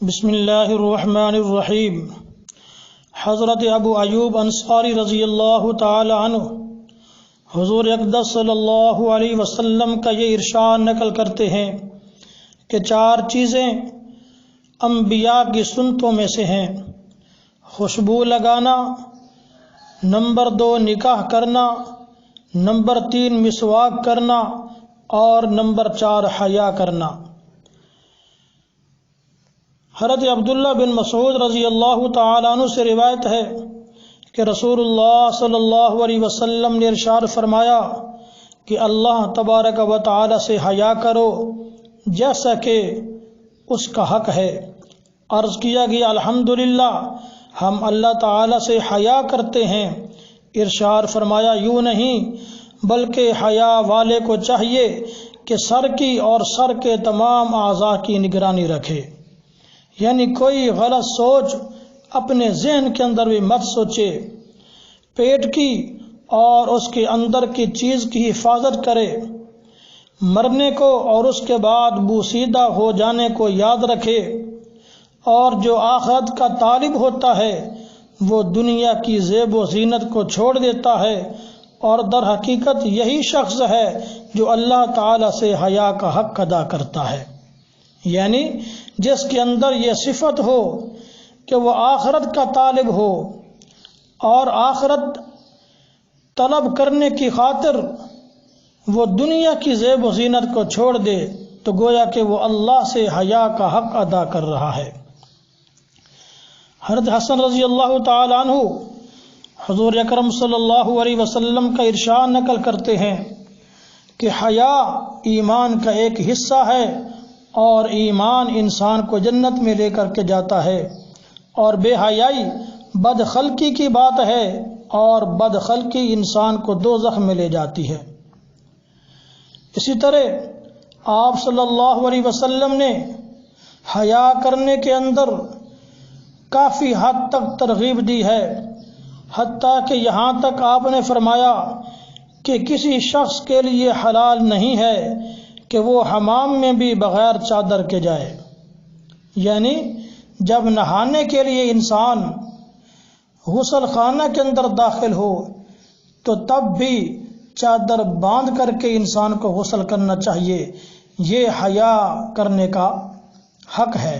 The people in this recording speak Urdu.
بسم اللہ الرحمن الرحیم۔ حضرت ابو ایوب انصاری رضی اللہ تعالی عنہ حضور اقدس صلی اللہ علیہ وسلم کا یہ ارشاد نقل کرتے ہیں کہ 4 چیزیں انبیاء کی سنتوں میں سے ہیں: خوشبو لگانا، نمبر 2 نکاح کرنا، نمبر 3 مسواک کرنا اور نمبر 4 حیا کرنا۔ حضرت عبداللہ بن مسعود رضی اللہ تعالیٰ عنہ سے روایت ہے کہ رسول اللہ صلی اللہ علیہ وسلم نے ارشاد فرمایا کہ اللہ تبارک و تعالی سے حیا کرو جیسا کہ اس کا حق ہے۔ عرض کیا گیا الحمدللہ، ہم اللہ تعالی سے حیا کرتے ہیں۔ ارشاد فرمایا یوں نہیں بلکہ حیا والے کو چاہیے کہ سر کی اور سر کے تمام اعضاء کی نگرانی رکھے، یعنی کوئی غلط سوچ اپنے ذہن کے اندر بھی مت سوچے، پیٹ کی اور اس کے اندر کی چیز کی حفاظت کرے، مرنے کو اور اس کے بعد بوسیدہ ہو جانے کو یاد رکھے، اور جو آخرت کا طالب ہوتا ہے وہ دنیا کی زیب و زینت کو چھوڑ دیتا ہے، اور در حقیقت یہی شخص ہے جو اللہ تعالی سے حیا کا حق ادا کرتا ہے، یعنی جس کے اندر یہ صفت ہو کہ وہ آخرت کا طالب ہو اور آخرت طلب کرنے کی خاطر وہ دنیا کی زیب و زینت کو چھوڑ دے تو گویا کہ وہ اللہ سے حیا کا حق ادا کر رہا ہے۔ حضرت حسن رضی اللہ تعالی عنہ حضور اکرم صلی اللہ علیہ وسلم کا ارشاد نقل کرتے ہیں کہ حیا ایمان کا ایک حصہ ہے، اور ایمان انسان کو جنت میں لے کر کے جاتا ہے، اور بے حیائی بدخلقی کی بات ہے، اور بدخلقی انسان کو دوزخ میں لے جاتی ہے۔ اسی طرح آپ صلی اللہ علیہ وسلم نے حیا کرنے کے اندر کافی حد تک ترغیب دی ہے، حتیٰ کہ یہاں تک آپ نے فرمایا کہ کسی شخص کے لیے حلال نہیں ہے کہ وہ حمام میں بھی بغیر چادر کے جائے، یعنی جب نہانے کے لیے انسان غسل خانہ کے اندر داخل ہو تو تب بھی چادر باندھ کر کے انسان کو غسل کرنا چاہیے۔ یہ حیا کرنے کا حق ہے۔